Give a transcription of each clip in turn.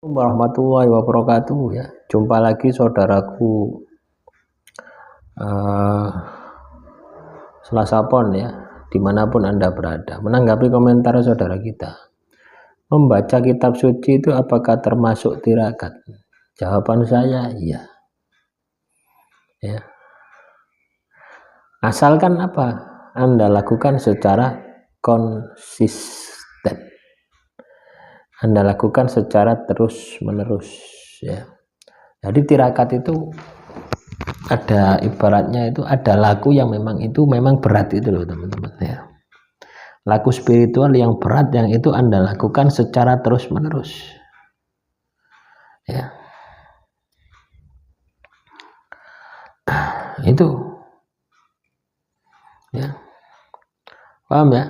Warahmatullahi wabarakatuh ya. Jumpa lagi saudaraku eh, Selasa Pon ya, dimanapun Anda berada. Menanggapi komentar saudara kita, membaca kitab suci itu apakah termasuk tirakat? Jawaban saya iya ya. Asalkan apa? Anda lakukan secara konsisten. Anda lakukan secara terus menerus ya. Jadi tirakat itu ada ibaratnya itu ada laku yang memang berat itu loh teman-teman ya. Laku spiritual yang berat yang itu Anda lakukan secara terus menerus ya. Itu ya, paham ya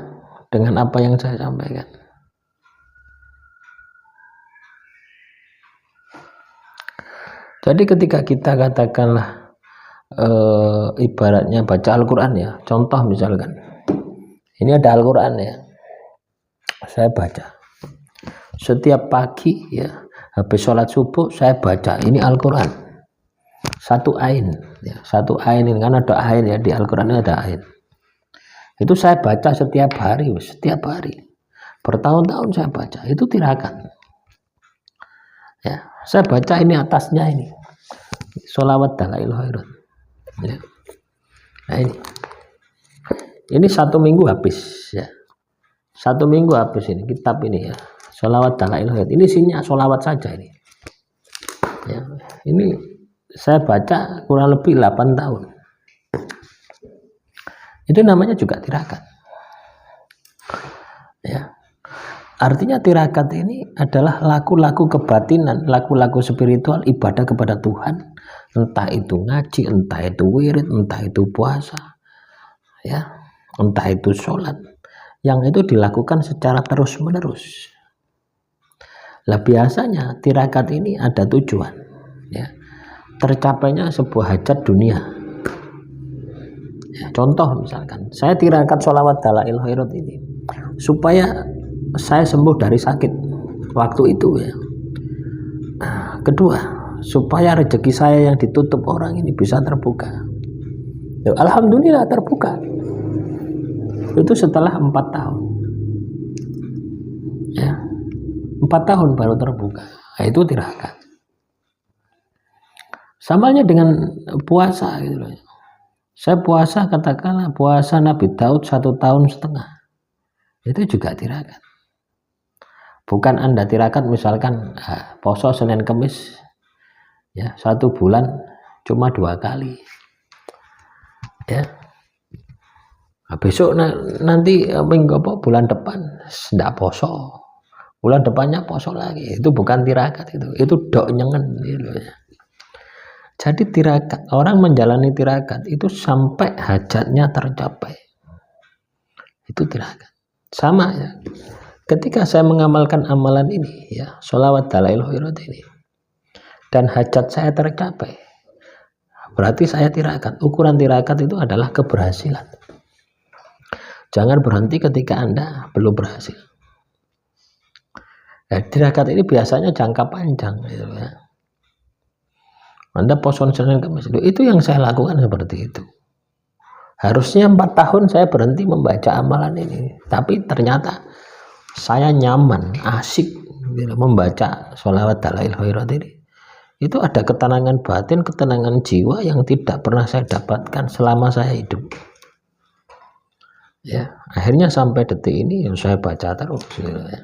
dengan apa yang saya sampaikan. Jadi ketika kita katakanlah ibaratnya baca Al-Quran ya, contoh misalkan ini ada Al-Quran ya, saya baca setiap pagi ya, habis sholat subuh saya baca ini Al-Quran satu ain ya, satu ain ini kan ada ain ya, di Al-Quran ada ain, itu saya baca setiap hari bertahun-tahun saya baca, itu tirakat ya. Saya baca ini atasnya ini sholawat dalail khairat ya. Nah ini 1 minggu habis ya, 1 minggu habis ini kitab ini ya, sholawat dalail khairat, ini isinya sholawat saja ini ya. Ini saya baca kurang lebih 8 tahun, itu namanya juga tirakat ya. Artinya tirakat ini adalah laku-laku kebatinan, laku-laku spiritual ibadah kepada Tuhan, entah itu ngaji, entah itu wirid, entah itu puasa ya, entah itu sholat, yang itu dilakukan secara terus menerus. Lah biasanya tirakat ini ada tujuan ya, tercapainya sebuah hajat dunia ya. Contoh misalkan saya tirakat sholawat dalail khairat ini supaya saya sembuh dari sakit waktu itu ya. Kedua, supaya rezeki saya yang ditutup orang ini bisa terbuka ya, alhamdulillah terbuka itu setelah 4 tahun ya, 4 tahun baru terbuka. Nah, itu tirakat. Samanya dengan puasa gitu loh. Saya puasa, katakanlah puasa Nabi Daud 1,5 tahun, itu juga tirakat. Bukan Anda tirakat misalkan poso Senin Kemis ya, 1 bulan cuma 2 kali ya. Besok nanti minggu bulan depan tidak poso, bulan depannya poso lagi, itu bukan tirakat, itu dok nyengen gitu ya. Jadi tirakat, orang menjalani tirakat itu sampai hajatnya tercapai, itu tirakat. Sama ya, ketika saya mengamalkan amalan ini ya, sholawat dalail khairat ini, dan hajat saya tercapai, berarti saya tirakat. Ukuran tirakat itu adalah keberhasilan. Jangan berhenti ketika Anda belum berhasil. Nah, tirakat ini biasanya jangka panjang gitu ya. Anda poson Senin Kemis, itu yang saya lakukan seperti itu. Harusnya 4 tahun saya berhenti membaca amalan ini, tapi ternyata saya nyaman, asik gitu, membaca sholawat dalail khairat ini. Itu ada ketenangan batin, ketenangan jiwa yang tidak pernah saya dapatkan selama saya hidup ya. Akhirnya sampai detik ini yang saya baca terus gitu ya.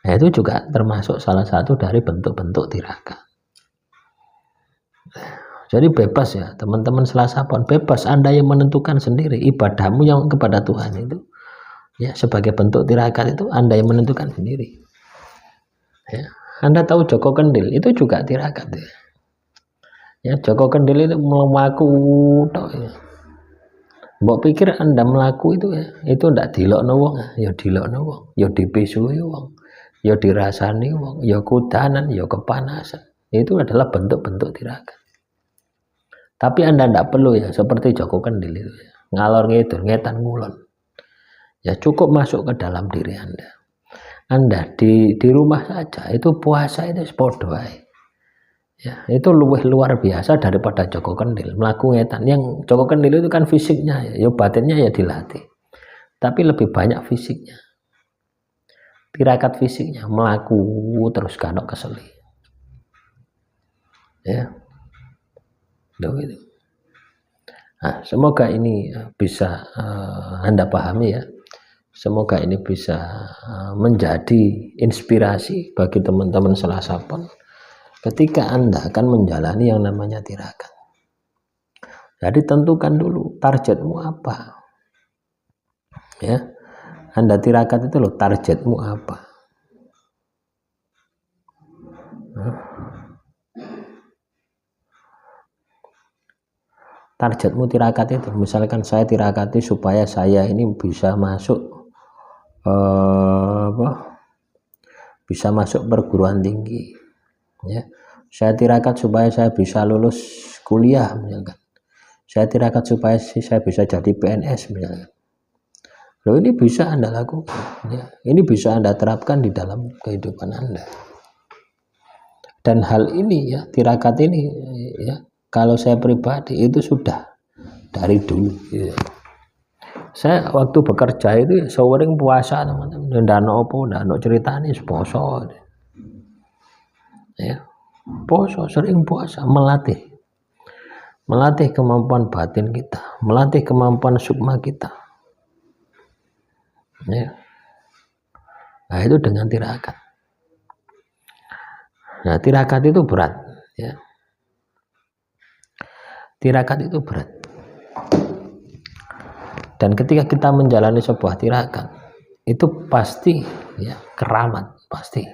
Nah, itu juga termasuk salah satu dari bentuk-bentuk tirakat. Jadi bebas ya teman-teman Selasa Pon, bebas Anda yang menentukan sendiri ibadahmu yang kepada Tuhan itu ya, sebagai bentuk tirakat itu Anda yang menentukan sendiri ya. Anda tahu Joko Kendil itu juga tirakat ya. Joko Kendil itu melaku ya. Mbok pikir Anda melaku itu ya, itu ndak dilokno wong ya, dilokno wong ya, dipesui wong ya, dirasani wong ya, kudanan ya, kepanasan. Itu adalah bentuk-bentuk tirakat. Tapi Anda tidak perlu ya seperti Joko Kendil itu ya, ngalor ngidul ngetan ngulon ya, cukup masuk ke dalam diri Anda. Anda di rumah saja itu puasa itu podo wae. Ya, itu luwih luar biasa daripada Joko Kendil. Melaku ngetan, yang Joko Kendil itu kan fisiknya ya batinnya ya dilatih. Tapi lebih banyak fisiknya. Tirakat fisiknya melaku terus kanok keseli. Ya. Gitu. Nah, semoga ini bisa Anda pahami ya. Semoga ini bisa menjadi inspirasi bagi teman-teman Selasa Pon ketika Anda akan menjalani yang namanya tirakat. Jadi tentukan dulu targetmu apa. Ya. Anda tirakat itu loh, targetmu apa. Targetmu tirakat itu, misalkan saya tirakati supaya saya ini bisa masuk bisa masuk perguruan tinggi, ya. Saya tirakat supaya saya bisa lulus kuliah, misalkan. Saya tirakat supaya saya bisa jadi PNS, misalkan. Loh, ini bisa Anda lakukan, ya. Ini bisa Anda terapkan di dalam kehidupan Anda. Dan hal ini ya, tirakat ini ya, kalau saya pribadi itu sudah dari dulu. Ya. Saya waktu bekerja itu sering puasa teman-teman. Ndano opo, ndano ceritane poso. Ya. Poso, sering puasa, melatih kemampuan batin kita, melatih kemampuan sukma kita. Ya. Nah, itu dengan tirakat. Nah, tirakat itu berat, ya. Tirakat itu berat. Dan ketika kita menjalani sebuah tirakat, itu pasti ya keramat, pasti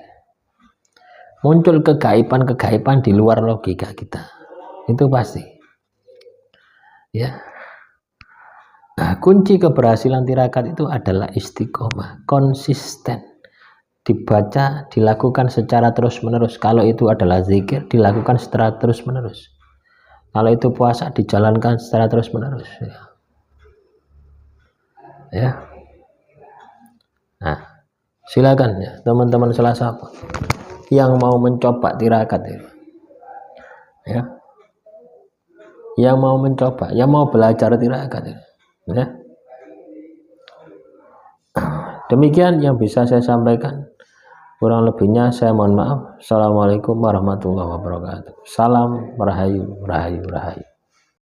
muncul kegaiban-kegaiban di luar logika kita. Itu pasti. Ya. Nah, kunci keberhasilan tirakat itu adalah istiqomah, konsisten. Dibaca, dilakukan secara terus-menerus. Kalau itu adalah zikir, dilakukan secara terus-menerus. Kalau itu puasa, dijalankan secara terus-menerus. Ya. Nah, silakan ya teman-teman Selasa Pon yang mau mencoba tirakat itu. Ya. Yang mau mencoba, yang mau belajar tirakat itu. Ya. Demikian yang bisa saya sampaikan. Kurang lebihnya saya mohon maaf. Assalamualaikum warahmatullahi wabarakatuh. Salam rahayu, rahayu, rahayu.